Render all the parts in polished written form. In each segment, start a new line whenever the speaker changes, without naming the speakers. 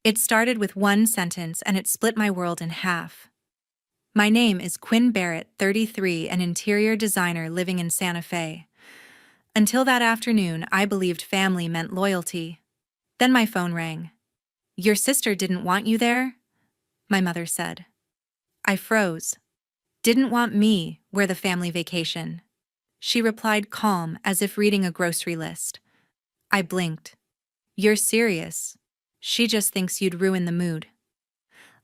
It started with one sentence and it split my world in half. My name is Quinn Barrett, 33, an interior designer living in Santa Fe. Until that afternoon, I believed family meant loyalty. Then my phone rang. "Your sister didn't want you there?" my mother said. I froze. "Didn't want me, where the family vacation?" She replied calm, as if reading a grocery list. I blinked. "You're serious? She just thinks you'd ruin the mood."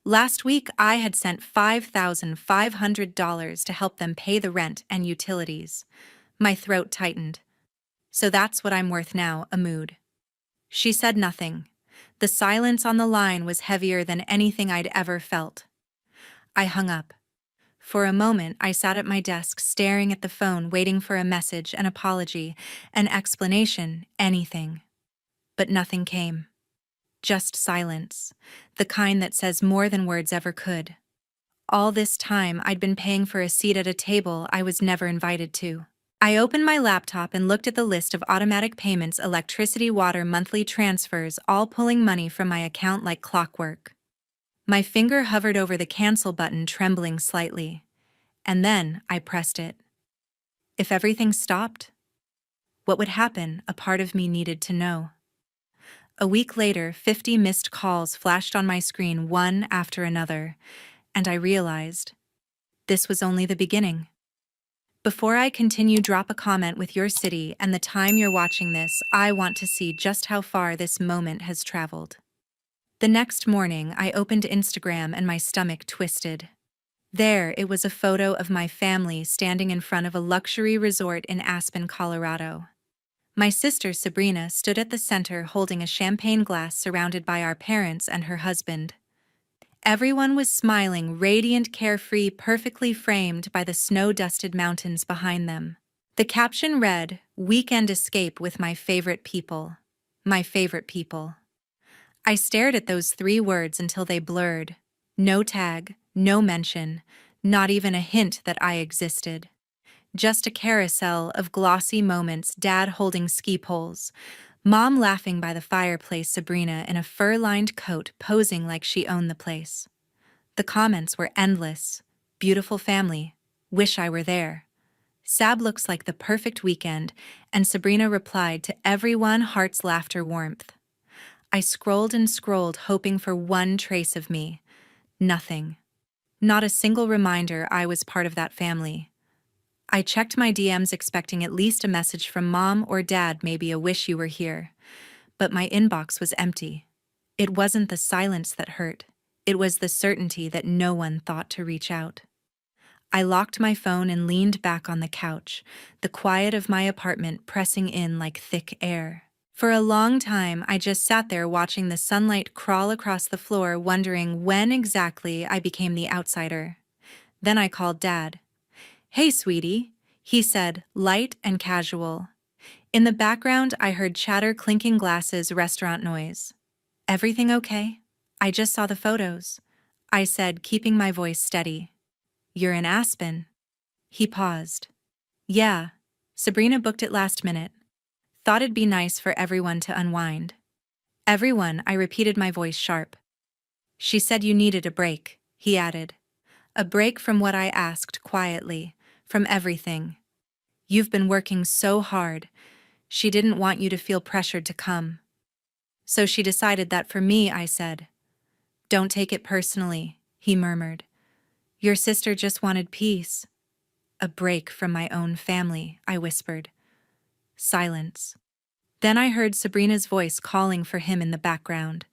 Last week, I had sent $5,500 to help them pay the rent and utilities. My throat tightened. "So that's what I'm worth now, a mood." She said nothing. The silence on the line was heavier than anything I'd ever felt. I hung up. For a moment, I sat at my desk staring at the phone, waiting for a message, an apology, an explanation, anything. But nothing came. Just silence, the kind that says more than words ever could. All this time, I'd been paying for a seat at a table I was never invited to. I opened my laptop and looked at the list of automatic payments, electricity, water, monthly transfers, all pulling money from my account like clockwork. My finger hovered over the cancel button, trembling slightly. And then I pressed it. If everything stopped, what would happen? A part of me needed to know. A week later, 50 missed calls flashed on my screen, one after another, and I realized this was only the beginning. Before I continue, drop a comment with your city and the time you're watching this. I want to see just how far this moment has traveled. The next morning, I opened Instagram and my stomach twisted. There, it was a photo of my family standing in front of a luxury resort in Aspen, Colorado. My sister Sabrina stood at the center holding a champagne glass surrounded by our parents and her husband. Everyone was smiling, radiant, carefree, perfectly framed by the snow-dusted mountains behind them. The caption read, "Weekend escape with my favorite people." My favorite people. I stared at those 3 words until they blurred. No tag, no mention, not even a hint that I existed. Just a carousel of glossy moments, Dad holding ski poles, Mom laughing by the fireplace, Sabrina in a fur-lined coat posing like she owned the place. The comments were endless. "Beautiful family. Wish I were there." "Sab looks like the perfect weekend," and Sabrina replied to everyone, heart's laughter, warmth. I scrolled and scrolled, hoping for one trace of me. Nothing. Not a single reminder I was part of that family. I checked my DMs expecting at least a message from Mom or Dad, maybe a "wish you were here." But my inbox was empty. It wasn't the silence that hurt. It was the certainty that no one thought to reach out. I locked my phone and leaned back on the couch, the quiet of my apartment pressing in like thick air. For a long time, I just sat there watching the sunlight crawl across the floor, wondering when exactly I became the outsider. Then I called Dad. "Hey, sweetie," he said, light and casual. In the background, I heard chatter, clinking glasses, restaurant noise. "Everything okay?" "I just saw the photos," I said, keeping my voice steady. "You're in Aspen?" He paused. "Yeah, Sabrina booked it last minute. Thought it'd be nice for everyone to unwind." "Everyone," I repeated, my voice sharp. "She said you needed a break," he added. "A break from what?" I asked quietly. "From everything. You've been working so hard. She didn't want you to feel pressured to come." "So she decided that for me," I said. "Don't take it personally," he murmured. "Your sister just wanted peace." "A break from my own family," I whispered. Silence. Then I heard Sabrina's voice calling for him in the background.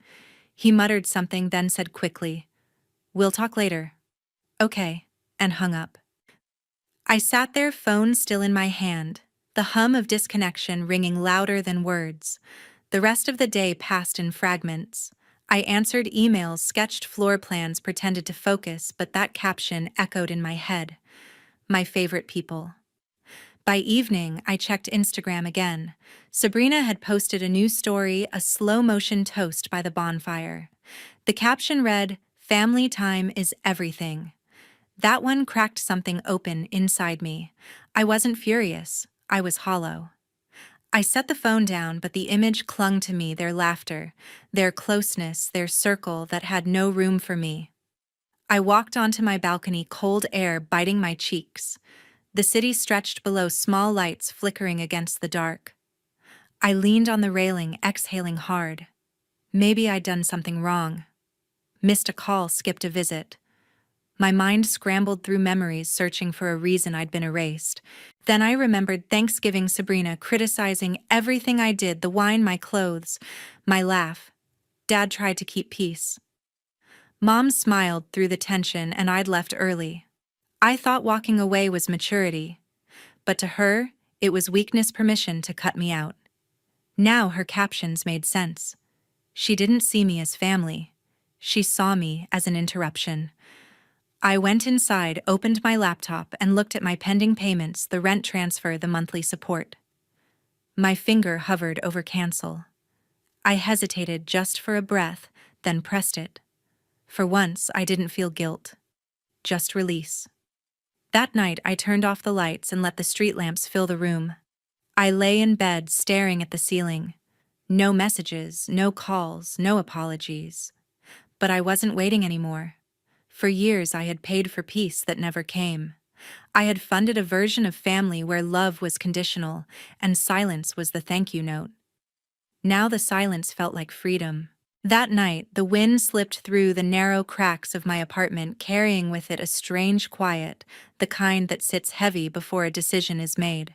He muttered something, then said quickly, "We'll talk later." "Okay," and hung up. I sat there, phone still in my hand, the hum of disconnection ringing louder than words. The rest of the day passed in fragments. I answered emails, sketched floor plans, pretended to focus, but that caption echoed in my head. My favorite people. By evening, I checked Instagram again. Sabrina had posted a new story, a slow-motion toast by the bonfire. The caption read, "Family time is everything." That one cracked something open inside me. I wasn't furious. I was hollow. I set the phone down, but the image clung to me, their laughter, their closeness, their circle that had no room for me. I walked onto my balcony, cold air biting my cheeks. The city stretched below, small lights flickering against the dark. I leaned on the railing, exhaling hard. Maybe I'd done something wrong. Missed a call, skipped a visit. My mind scrambled through memories, searching for a reason I'd been erased. Then I remembered Thanksgiving, Sabrina criticizing everything I did, the wine, my clothes, my laugh. Dad tried to keep peace. Mom smiled through the tension, and I'd left early. I thought walking away was maturity, but to her, it was weakness, permission to cut me out. Now her captions made sense. She didn't see me as family. She saw me as an interruption. I went inside, opened my laptop, and looked at my pending payments, the rent transfer, the monthly support. My finger hovered over cancel. I hesitated just for a breath, then pressed it. For once, I didn't feel guilt. Just release. That night, I turned off the lights and let the street lamps fill the room. I lay in bed, staring at the ceiling. No messages, no calls, no apologies. But I wasn't waiting anymore. For years, I had paid for peace that never came. I had funded a version of family where love was conditional, and silence was the thank you note. Now the silence felt like freedom. That night, the wind slipped through the narrow cracks of my apartment, carrying with it a strange quiet, the kind that sits heavy before a decision is made.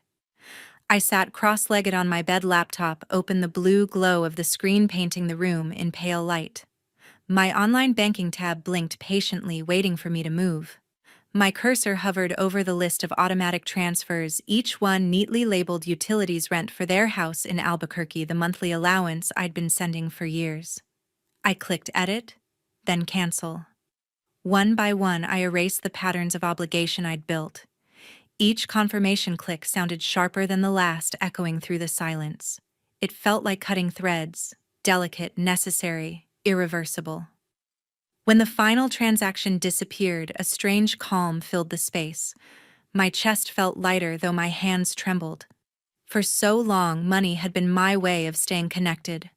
I sat cross-legged on my bed, laptop open, the blue glow of the screen painting the room in pale light. My online banking tab blinked patiently, waiting for me to move. My cursor hovered over the list of automatic transfers, each one neatly labeled utilities, rent for their house in Albuquerque, the monthly allowance I'd been sending for years. I clicked edit, then cancel. One by one, I erased the patterns of obligation I'd built. Each confirmation click sounded sharper than the last, echoing through the silence. It felt like cutting threads, delicate, necessary, irreversible. When the final transaction disappeared, a strange calm filled the space. My chest felt lighter, though my hands trembled. For so long, money had been my way of staying connected.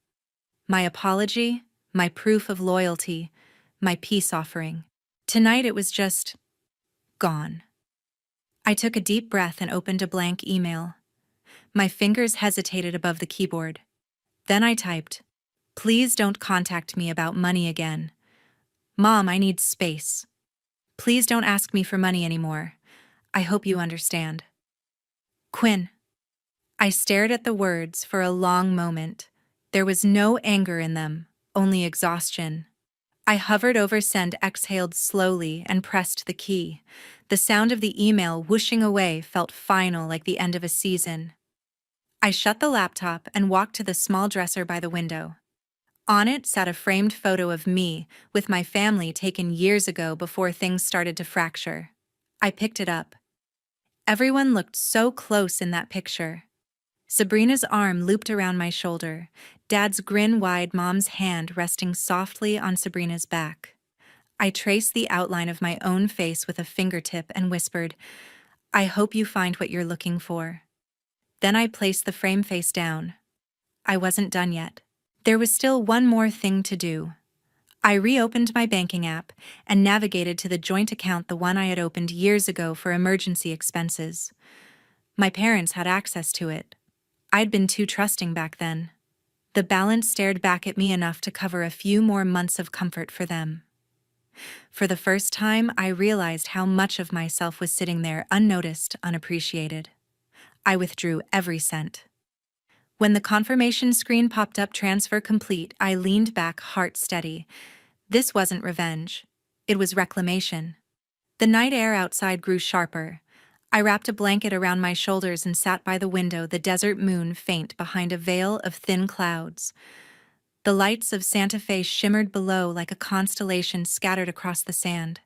My apology, my proof of loyalty, my peace offering. Tonight it was just gone. I took a deep breath and opened a blank email. My fingers hesitated above the keyboard. Then I typed, "Please don't contact me about money again. Mom, I need space. Please don't ask me for money anymore. I hope you understand. Quinn." I stared at the words for a long moment. There was no anger in them, only exhaustion. I hovered over send, exhaled slowly, and pressed the key. The sound of the email whooshing away felt final, like the end of a season. I shut the laptop and walked to the small dresser by the window. On it sat a framed photo of me, with my family, taken years ago before things started to fracture. I picked it up. Everyone looked so close in that picture. Sabrina's arm looped around my shoulder, Dad's grin wide, Mom's hand resting softly on Sabrina's back. I traced the outline of my own face with a fingertip and whispered, "I hope you find what you're looking for." Then I placed the frame face down. I wasn't done yet. There was still one more thing to do. I reopened my banking app and navigated to the joint account, the one I had opened years ago for emergency expenses. My parents had access to it. I'd been too trusting back then. The balance stared back at me, enough to cover a few more months of comfort for them. For the first time, I realized how much of myself was sitting there, unnoticed, unappreciated. I withdrew every cent. When the confirmation screen popped up, transfer complete, I leaned back, heart steady. This wasn't revenge. It was reclamation. The night air outside grew sharper. I wrapped a blanket around my shoulders and sat by the window, the desert moon faint behind a veil of thin clouds. The lights of Santa Fe shimmered below like a constellation scattered across the sand.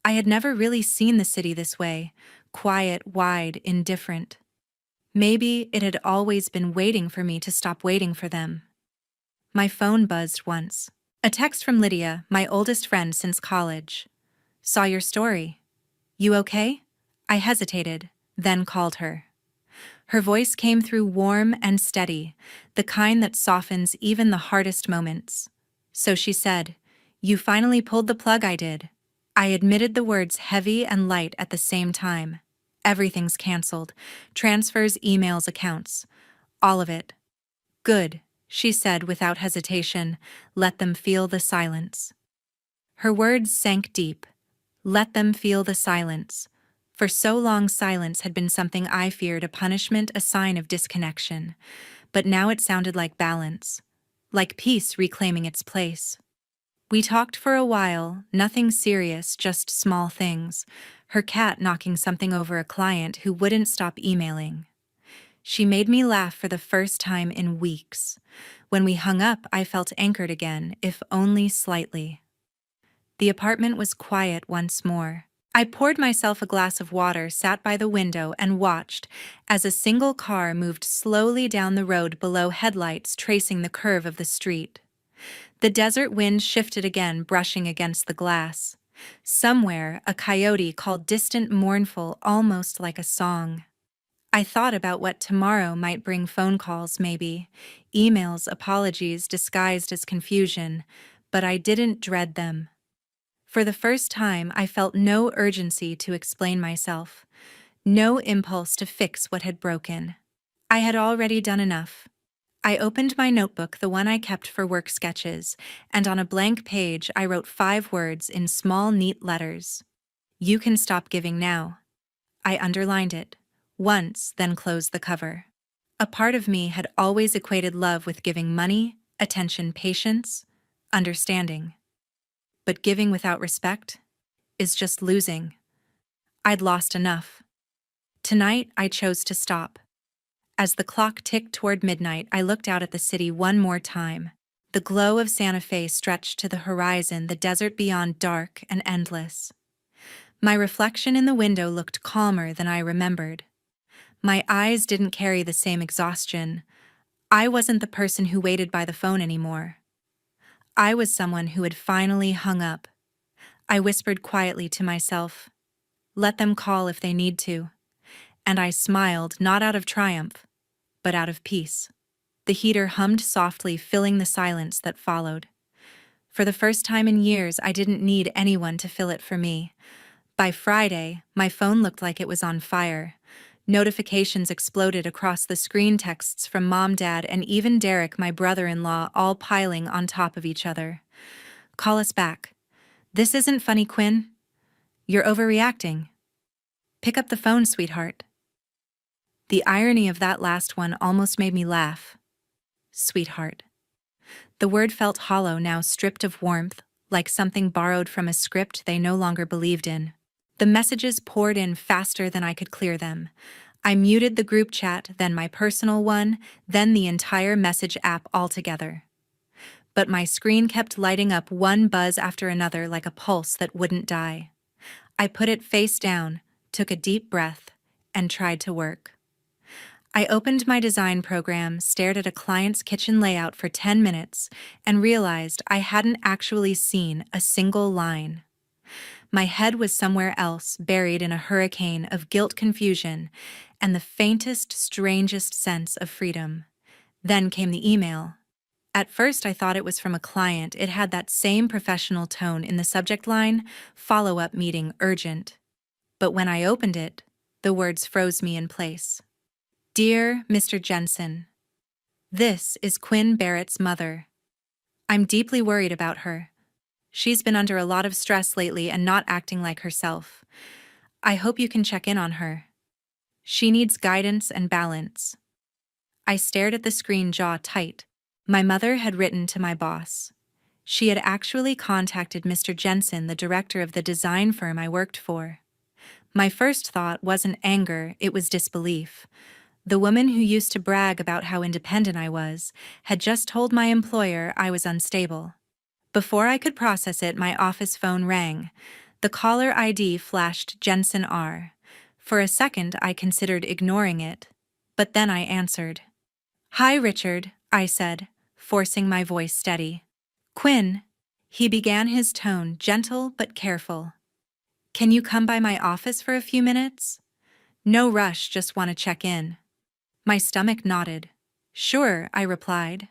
I had never really seen the city this way, quiet, wide, indifferent. Maybe it had always been waiting for me to stop waiting for them. My phone buzzed once. A text from Lydia, my oldest friend since college. "Saw your story. You okay?" I hesitated, then called her. Her voice came through warm and steady, the kind that softens even the hardest moments. So she said, "You finally pulled the plug." I did. I admitted the words heavy and light at the same time. Everything's canceled. Transfers, emails, accounts. All of it. Good, she said without hesitation. Let them feel the silence. Her words sank deep. Let them feel the silence. For so long, silence had been something I feared, a punishment, a sign of disconnection. But now it sounded like balance, like peace reclaiming its place. We talked for a while, nothing serious, just small things. Her cat knocking something over, a client who wouldn't stop emailing. She made me laugh for the first time in weeks. When we hung up, I felt anchored again, if only slightly. The apartment was quiet once more. I poured myself a glass of water, sat by the window, and watched as a single car moved slowly down the road below, headlights tracing the curve of the street. The desert wind shifted again, brushing against the glass. Somewhere, a coyote called, distant, mournful, almost like a song. I thought about what tomorrow might bring: phone calls, maybe, emails, apologies disguised as confusion, but I didn't dread them. For the first time, I felt no urgency to explain myself, no impulse to fix what had broken. I had already done enough. I opened my notebook, the one I kept for work sketches, and on a blank page I wrote 5 words in small, neat letters. "You can stop giving now." I underlined it once, then closed the cover. A part of me had always equated love with giving money, attention, patience, understanding. But giving without respect is just losing. I'd lost enough. Tonight, I chose to stop. As the clock ticked toward midnight, I looked out at the city one more time. The glow of Santa Fe stretched to the horizon, the desert beyond dark and endless. My reflection in the window looked calmer than I remembered. My eyes didn't carry the same exhaustion. I wasn't the person who waited by the phone anymore. I was someone who had finally hung up. I whispered quietly to myself, "Let them call if they need to." And I smiled, not out of triumph, but out of peace. The heater hummed softly, filling the silence that followed. For the first time in years, I didn't need anyone to fill it for me. By Friday, my phone looked like it was on fire. Notifications exploded across the screen, texts from Mom, Dad, and even Derek, my brother-in-law, all piling on top of each other. "Call us back. This isn't funny, Quinn. You're overreacting. Pick up the phone, sweetheart." The irony of that last one almost made me laugh. Sweetheart. The word felt hollow now, stripped of warmth, like something borrowed from a script they no longer believed in. The messages poured in faster than I could clear them. I muted the group chat, then my personal one, then the entire message app altogether. But my screen kept lighting up, one buzz after another, like a pulse that wouldn't die. I put it face down, took a deep breath, and tried to work. I opened my design program, stared at a client's kitchen layout for 10 minutes, and realized I hadn't actually seen a single line. My head was somewhere else, buried in a hurricane of guilt, confusion, and the faintest, strangest sense of freedom. Then came the email. At first, I thought it was from a client. It had that same professional tone in the subject line, "Follow-up meeting, urgent." But when I opened it, the words froze me in place. "Dear Mr. Jensen, this is Quinn Barrett's mother. I'm deeply worried about her. She's been under a lot of stress lately and not acting like herself. I hope you can check in on her. She needs guidance and balance." I stared at the screen, jaw tight. My mother had written to my boss. She had actually contacted Mr. Jensen, the director of the design firm I worked for. My first thought wasn't anger, it was disbelief. The woman who used to brag about how independent I was had just told my employer I was unstable. Before I could process it, my office phone rang. The caller ID flashed Jensen R. For a second, I considered ignoring it, but then I answered. "Hi, Richard," I said, forcing my voice steady. "Quinn," he began, his tone gentle but careful. "Can you come by my office for a few minutes? No rush, just want to check in." My stomach nodded. Sure, I replied.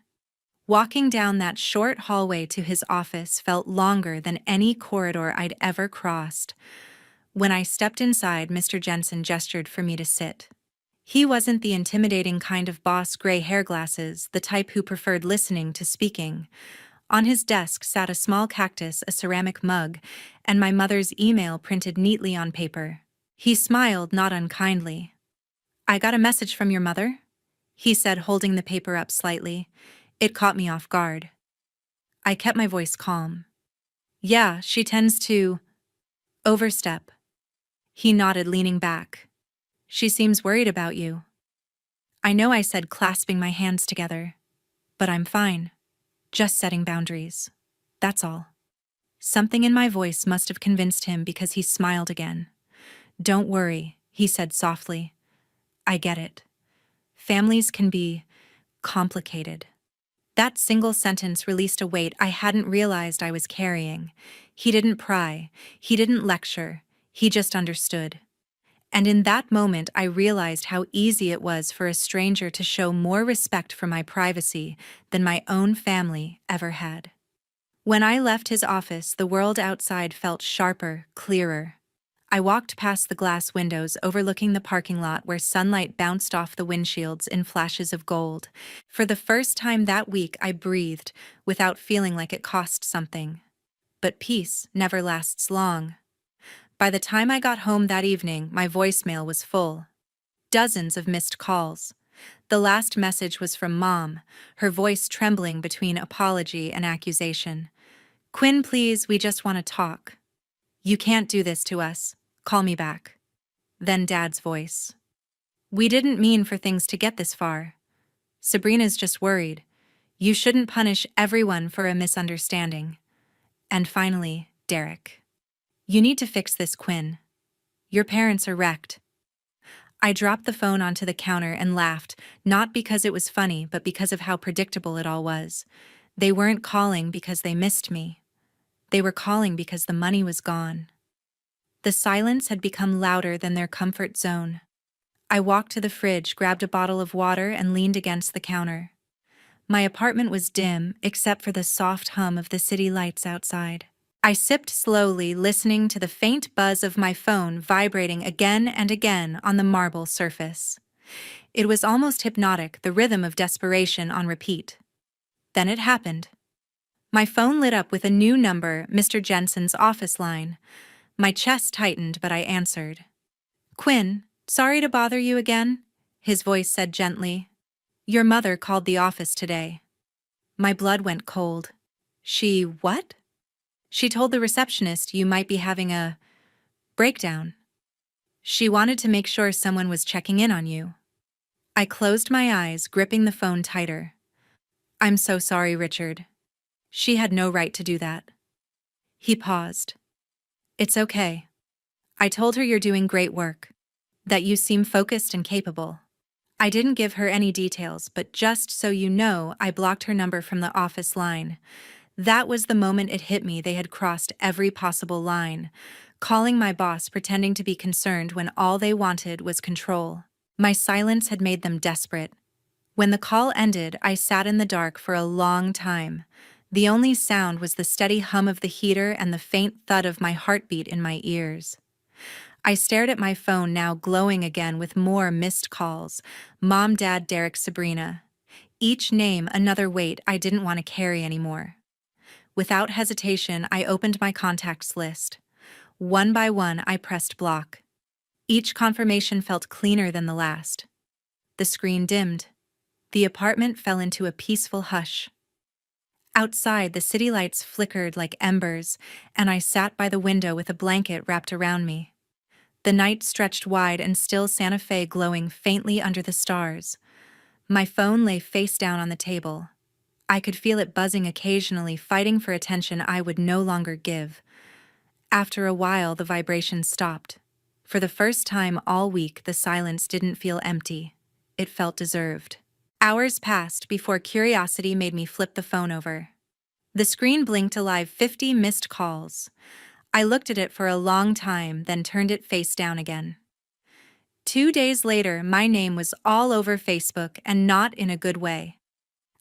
Walking down that short hallway to his office felt longer than any corridor I'd ever crossed. When I stepped inside, Mr. Jensen gestured for me to sit. He wasn't the intimidating kind of boss, gray hair glasses, the type who preferred listening to speaking. On his desk sat a small cactus, a ceramic mug, and my mother's email printed neatly on paper. He smiled, not unkindly. I got a message from your mother? He said, holding the paper up slightly. It caught me off guard. I kept my voice calm. Yeah, she tends to overstep. He nodded, leaning back. She seems worried about you. I know, I said, clasping my hands together. But I'm fine. Just setting boundaries. That's all. Something in my voice must have convinced him because he smiled again. Don't worry, he said softly. I get it. Families can be complicated. That single sentence released a weight I hadn't realized I was carrying. He didn't pry. He didn't lecture. He just understood. And in that moment, I realized how easy it was for a stranger to show more respect for my privacy than my own family ever had. When I left his office, the world outside felt sharper, clearer. I walked past the glass windows overlooking the parking lot where sunlight bounced off the windshields in flashes of gold. For the first time that week, I breathed without feeling like it cost something. But peace never lasts long. By the time I got home that evening, my voicemail was full. Dozens of missed calls. The last message was from Mom, her voice trembling between apology and accusation. Quinn, please, we just want to talk. You can't do this to us. Call me back. Then Dad's voice. We didn't mean for things to get this far. Sabrina's just worried. You shouldn't punish everyone for a misunderstanding. And finally, Derek. You need to fix this, Quinn. Your parents are wrecked. I dropped the phone onto the counter and laughed, not because it was funny, but because of how predictable it all was. They weren't calling because they missed me. They were calling because the money was gone. The silence had become louder than their comfort zone. I walked to the fridge, grabbed a bottle of water, and leaned against the counter. My apartment was dim, except for the soft hum of the city lights outside. I sipped slowly, listening to the faint buzz of my phone vibrating again and again on the marble surface. It was almost hypnotic, the rhythm of desperation on repeat. Then it happened. My phone lit up with a new number, Mr. Jensen's office line. My chest tightened, but I answered. Quinn, sorry to bother you again, his voice said gently. Your mother called the office today. My blood went cold. She what? She told the receptionist you might be having a breakdown. She wanted to make sure someone was checking in on you. I closed my eyes, gripping the phone tighter. I'm so sorry, Richard. She had no right to do that. He paused. It's okay. I told her you're doing great work, that you seem focused and capable. I didn't give her any details, but just so you know, I blocked her number from the office line. That was the moment it hit me. They had crossed every possible line, calling my boss, pretending to be concerned when all they wanted was control. My silence had made them desperate. When the call ended, I sat in the dark for a long time. The only sound was the steady hum of the heater and the faint thud of my heartbeat in my ears. I stared at my phone, now glowing again with more missed calls. Mom, Dad, Derek, Sabrina. Each name another weight I didn't want to carry anymore. Without hesitation, I opened my contacts list. One by one, I pressed block. Each confirmation felt cleaner than the last. The screen dimmed. The apartment fell into a peaceful hush. Outside, the city lights flickered like embers, and I sat by the window with a blanket wrapped around me. The night stretched wide and still, Santa Fe glowing faintly under the stars. My phone lay face down on the table. I could feel it buzzing occasionally, fighting for attention I would no longer give. After a while, the vibration stopped. For the first time all week, the silence didn't feel empty. It felt deserved. Hours passed before curiosity made me flip the phone over. The screen blinked alive, 50 missed calls. I looked at it for a long time, then turned it face down again. 2 days later, my name was all over Facebook, and not in a good way.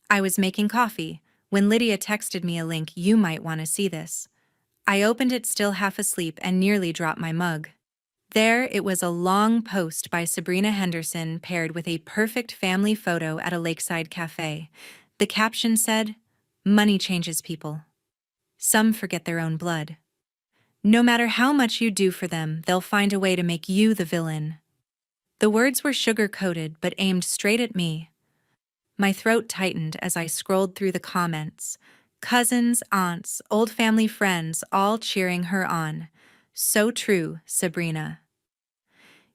I was making coffee when Lydia texted me a link. "You might want to see this." I opened it still half asleep and nearly dropped my mug. There it was, a long post by Sabrina Henderson paired with a perfect family photo at a lakeside cafe. The caption said, "Money changes people. Some forget their own blood. No matter how much you do for them, they'll find a way to make you the villain." The words were sugar-coated but aimed straight at me. My throat tightened as I scrolled through the comments. Cousins, aunts, old family friends, all cheering her on. "So true, Sabrina.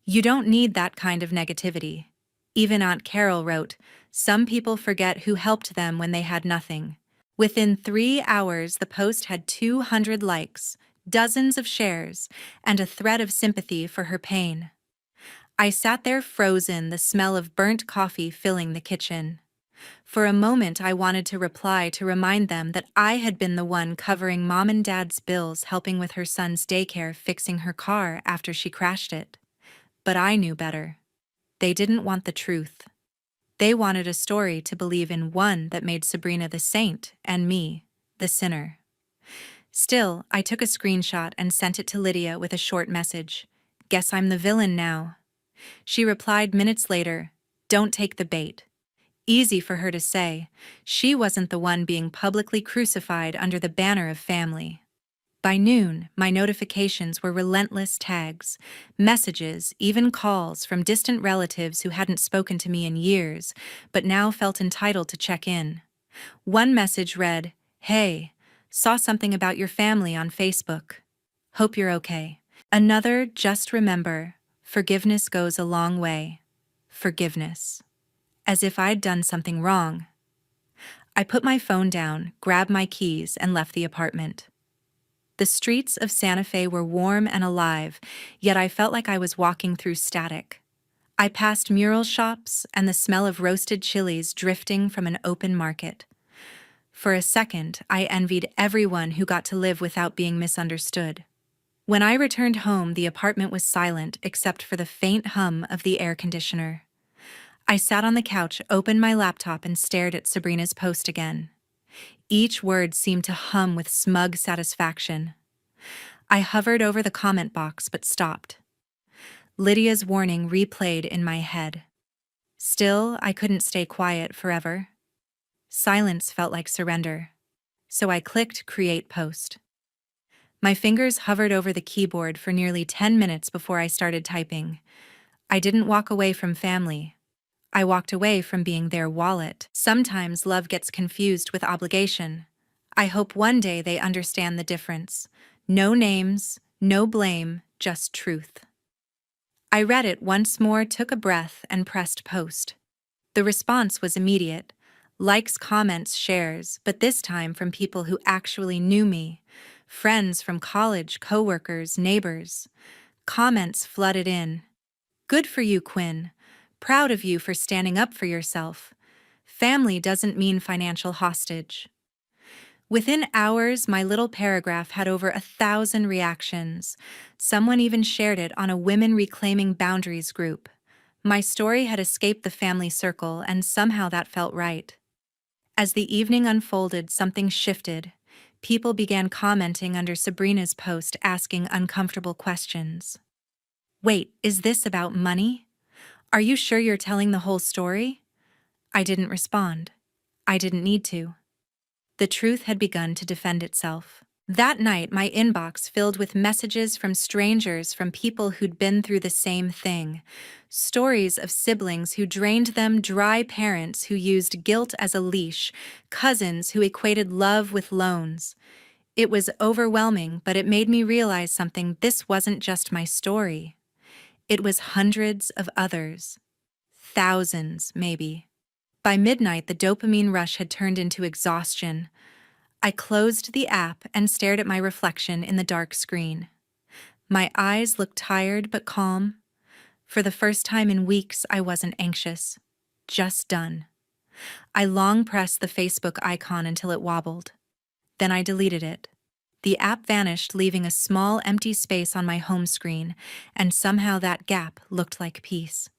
You don't need that kind of negativity." Even Aunt Carol wrote, "Some people forget who helped them when they had nothing." Within 3 hours, the post had 200 likes, dozens of shares, and a thread of sympathy for her pain. I sat there frozen, the smell of burnt coffee filling the kitchen. For a moment, I wanted to reply to remind them that I had been the one covering Mom and Dad's bills, helping with her son's daycare, fixing her car after she crashed it. But I knew better. They didn't want the truth. They wanted a story to believe in, one that made Sabrina the saint and me the sinner. Still, I took a screenshot and sent it to Lydia with a short message. "Guess I'm the villain now." She replied minutes later, "Don't take the bait." Easy for her to say. She wasn't the one being publicly crucified under the banner of family. By noon, my notifications were relentless tags, messages, even calls from distant relatives who hadn't spoken to me in years, but now felt entitled to check in. One message read, "Hey, saw something about your family on Facebook. Hope you're okay." Another, "Just remember, forgiveness goes a long way." Forgiveness. As if I'd done something wrong. I put my phone down, grabbed my keys, and left the apartment. The streets of Santa Fe were warm and alive, yet I felt like I was walking through static. I passed mural shops and the smell of roasted chilies drifting from an open market. For a second, I envied everyone who got to live without being misunderstood. When I returned home, the apartment was silent except for the faint hum of the air conditioner. I sat on the couch, opened my laptop, and stared at Sabrina's post again. Each word seemed to hum with smug satisfaction. I hovered over the comment box but stopped. Lydia's warning replayed in my head. Still, I couldn't stay quiet forever. Silence felt like surrender. So I clicked Create Post. My fingers hovered over the keyboard for nearly 10 minutes before I started typing. I didn't walk away from family. I walked away from being their wallet. Sometimes love gets confused with obligation. I hope one day they understand the difference. No names, no blame, just truth. I read it once more, took a breath, and pressed post. The response was immediate. Likes, comments, shares, but this time from people who actually knew me. Friends from college, coworkers, neighbors. Comments flooded in. "Good for you, Quinn. Proud of you for standing up for yourself. Family doesn't mean financial hostage." Within hours, my little paragraph had over 1,000 reactions. Someone even shared it on a Women Reclaiming Boundaries group. My story had escaped the family circle, and somehow that felt right. As the evening unfolded, something shifted. People began commenting under Sabrina's post, asking uncomfortable questions. "Wait, is this about money? Are you sure you're telling the whole story?" I didn't respond. I didn't need to. The truth had begun to defend itself. That night, my inbox filled with messages from strangers, from people who'd been through the same thing. Stories of siblings who drained them dry, parents who used guilt as a leash, cousins who equated love with loans. It was overwhelming, but it made me realize something. This wasn't just my story. It was hundreds of others. Thousands, maybe. By midnight, the dopamine rush had turned into exhaustion. I closed the app and stared at my reflection in the dark screen. My eyes looked tired but calm. For the first time in weeks, I wasn't anxious. Just done. I long pressed the Facebook icon until it wobbled. Then I deleted it. The app vanished, leaving a small, empty space on my home screen, and somehow that gap looked like peace.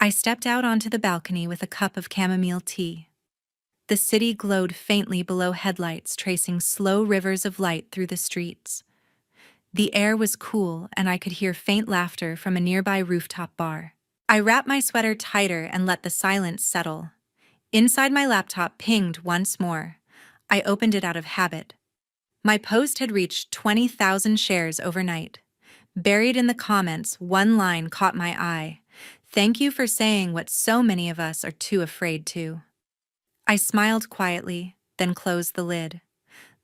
I stepped out onto the balcony with a cup of chamomile tea. The city glowed faintly below headlights, tracing slow rivers of light through the streets. The air was cool, and I could hear faint laughter from a nearby rooftop bar. I wrapped my sweater tighter and let the silence settle. Inside, my laptop pinged once more. I opened it out of habit. My post had reached 20,000 shares overnight. Buried in the comments, one line caught my eye. "Thank you for saying what so many of us are too afraid to." I smiled quietly, then closed the lid.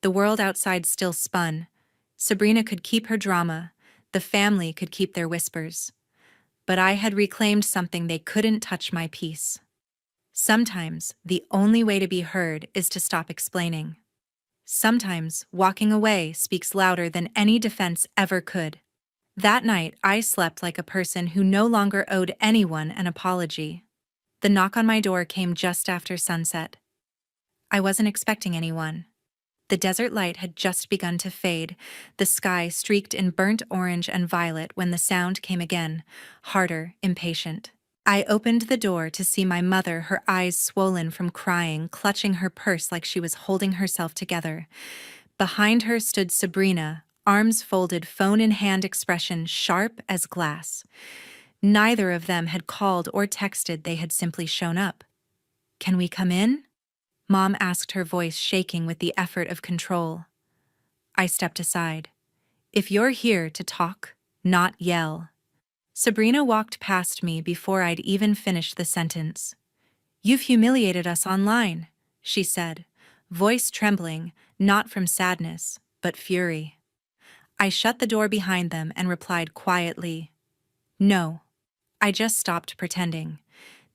The world outside still spun. Sabrina could keep her drama. The family could keep their whispers. But I had reclaimed something they couldn't: touch my peace. Sometimes, the only way to be heard is to stop explaining. Sometimes, walking away speaks louder than any defense ever could. That night, I slept like a person who no longer owed anyone an apology. The knock on my door came just after sunset. I wasn't expecting anyone. The desert light had just begun to fade, the sky streaked in burnt orange and violet when the sound came again, harder, impatient. I opened the door to see my mother, her eyes swollen from crying, clutching her purse like she was holding herself together. Behind her stood Sabrina, arms folded, phone in hand, expression sharp as glass. Neither of them had called or texted, they had simply shown up. "Can we come in?" Mom asked, her voice shaking with the effort of control. I stepped aside. "If you're here to talk, not yell." Sabrina walked past me before I'd even finished the sentence. "You've humiliated us online," she said, voice trembling, not from sadness, but fury. I shut the door behind them and replied quietly, "No, I just stopped pretending."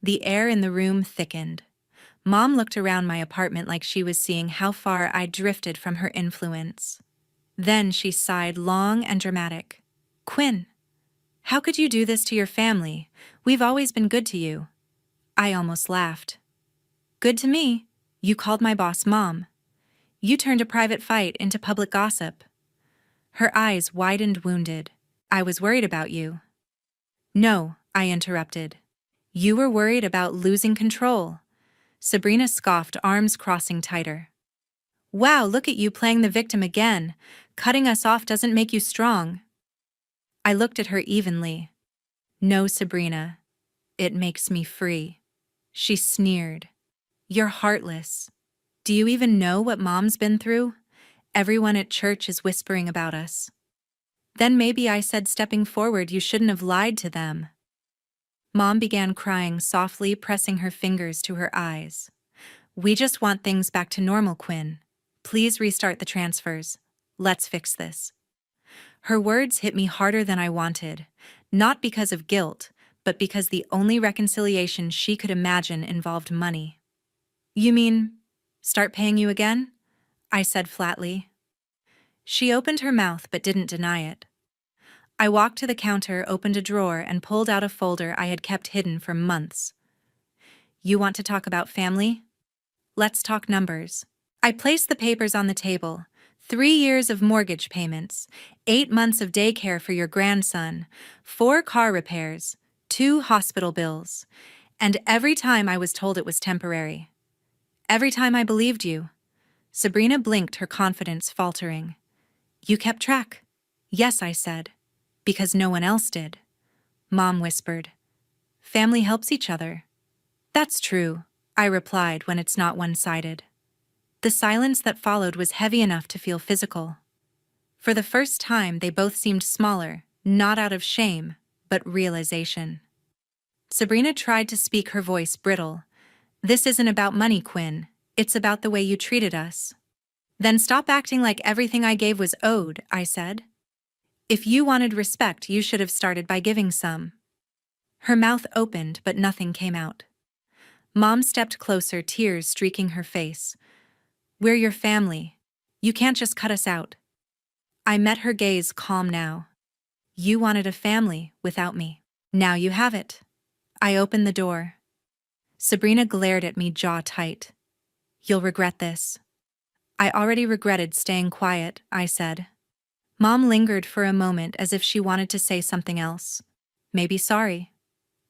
The air in the room thickened. Mom looked around my apartment like she was seeing how far I'd drifted from her influence. Then she sighed, long and dramatic. "Quinn, how could you do this to your family? We've always been good to you." I almost laughed. "Good to me? You called my boss Mom. You turned a private fight into public gossip." Her eyes widened, wounded. "I was worried about you." "No," I interrupted. "You were worried about losing control." Sabrina scoffed, arms crossing tighter. "Wow, look at you playing the victim again. Cutting us off doesn't make you strong." I looked at her evenly. "No, Sabrina. It makes me free." She sneered. "You're heartless. Do you even know what Mom's been through? Everyone at church is whispering about us." Then maybe I said, stepping forward, "You shouldn't have lied to them." Mom began crying softly, pressing her fingers to her eyes. "We just want things back to normal, Quinn. Please restart the transfers. Let's fix this." Her words hit me harder than I wanted, not because of guilt, but because the only reconciliation she could imagine involved money. "You mean, start paying you again?" I said flatly. She opened her mouth but didn't deny it. I walked to the counter, opened a drawer, and pulled out a folder I had kept hidden for months. "You want to talk about family? Let's talk numbers." I placed the papers on the table. 3 years of mortgage payments, 8 months of daycare for your grandson, 4 car repairs, 2 hospital bills. And every time I was told it was temporary. Every time I believed you. Sabrina blinked, her confidence faltering. "You kept track?" "Yes," I said. "Because no one else did." Mom whispered. "Family helps each other." "That's true," I replied, when it's not one-sided. The silence that followed was heavy enough to feel physical. For the first time, they both seemed smaller, not out of shame, but realization. Sabrina tried to speak, her voice brittle. "This isn't about money, Quinn. It's about the way you treated us." "Then stop acting like everything I gave was owed," I said. "If you wanted respect, you should have started by giving some." Her mouth opened, but nothing came out. Mom stepped closer, tears streaking her face. "We're your family. You can't just cut us out." I met her gaze, calm now. "You wanted a family without me. Now you have it." I opened the door. Sabrina glared at me, jaw tight. "You'll regret this." I already regretted staying quiet, I said. Mom lingered for a moment as if she wanted to say something else. Maybe sorry.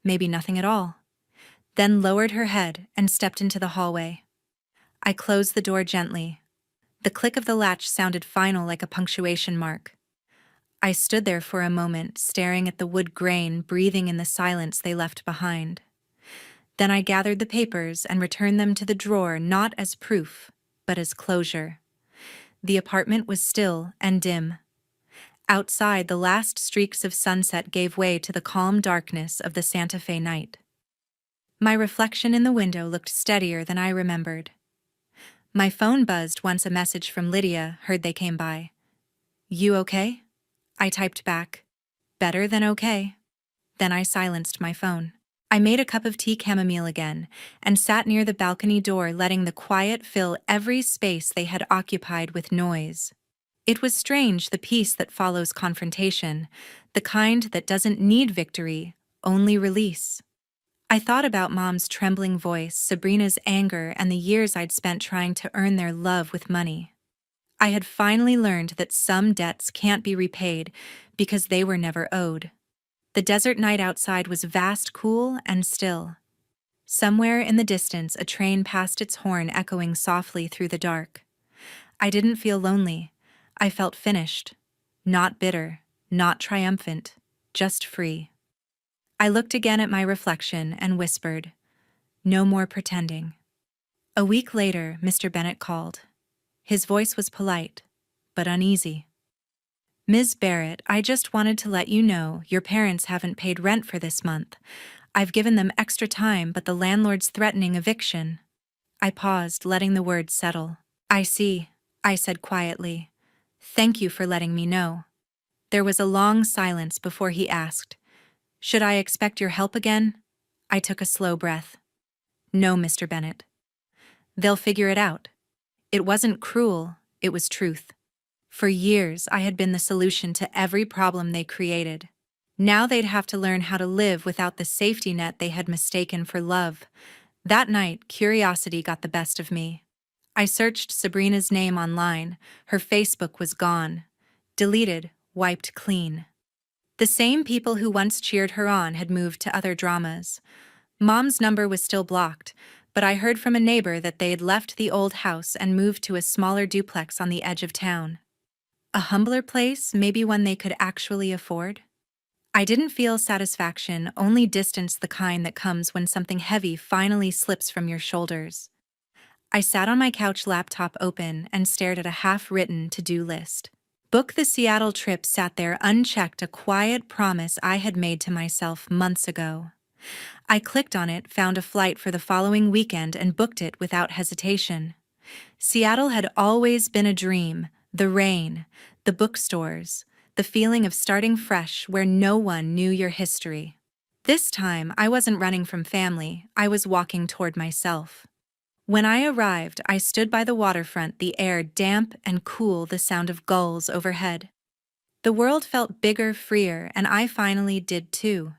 Maybe nothing at all. Then lowered her head and stepped into the hallway. I closed the door gently. The click of the latch sounded final like a punctuation mark. I stood there for a moment, staring at the wood grain breathing in the silence they left behind. Then I gathered the papers and returned them to the drawer not as proof, but as closure. The apartment was still and dim. Outside, the last streaks of sunset gave way to the calm darkness of the Santa Fe night. My reflection in the window looked steadier than I remembered. My phone buzzed once a message from Lydia heard they came by. "You okay?" I typed back. "Better than okay." Then I silenced my phone. I made a cup of tea chamomile again and sat near the balcony door, letting the quiet fill every space they had occupied with noise. It was strange, the peace that follows confrontation, the kind that doesn't need victory, only release. I thought about Mom's trembling voice, Sabrina's anger, and the years I'd spent trying to earn their love with money. I had finally learned that some debts can't be repaid because they were never owed. The desert night outside was vast, cool, and still. Somewhere in the distance, a train passed its horn echoing softly through the dark. I didn't feel lonely. I felt finished. Not bitter, not triumphant, just free. I looked again at my reflection and whispered, "No more pretending." A week later, Mr. Bennett called. His voice was polite, but uneasy. "Ms. Barrett, I just wanted to let you know your parents haven't paid rent for this month. I've given them extra time, but the landlord's threatening eviction." I paused, letting the words settle. "I see," I said quietly. "Thank you for letting me know." There was a long silence before he asked, "Should I expect your help again?" I took a slow breath. "No, Mr. Bennett. They'll figure it out." It wasn't cruel, it was truth. For years, I had been the solution to every problem they created. Now they'd have to learn how to live without the safety net they had mistaken for love. That night, curiosity got the best of me. I searched Sabrina's name online. Her Facebook was gone. Deleted, wiped clean. The same people who once cheered her on had moved to other dramas. Mom's number was still blocked, but I heard from a neighbor that they'd left the old house and moved to a smaller duplex on the edge of town. A humbler place, maybe one they could actually afford? I didn't feel satisfaction, only distance, the kind that comes when something heavy finally slips from your shoulders. I sat on my couch, laptop open, and stared at a half-written to-do list. Book the Seattle trip sat there unchecked, a quiet promise I had made to myself months ago. I clicked on it, found a flight for the following weekend, and booked it without hesitation. Seattle had always been a dream. The rain, the bookstores, the feeling of starting fresh where no one knew your history. This time, I wasn't running from family, I was walking toward myself. When I arrived, I stood by the waterfront, the air damp and cool, the sound of gulls overhead. The world felt bigger, freer, and I finally did too.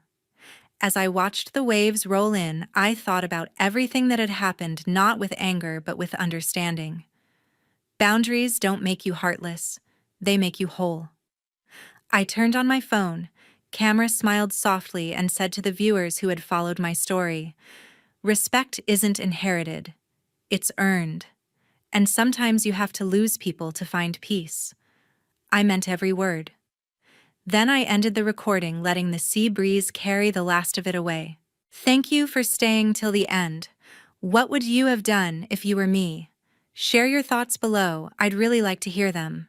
As I watched the waves roll in, I thought about everything that had happened, not with anger, but with understanding. Boundaries don't make you heartless, they make you whole. I turned on my phone, camera smiled softly, and said to the viewers who had followed my story, "Respect isn't inherited, it's earned. And sometimes you have to lose people to find peace." I meant every word. Then I ended the recording, letting the sea breeze carry the last of it away. Thank you for staying till the end. What would you have done if you were me? Share your thoughts below, I'd really like to hear them.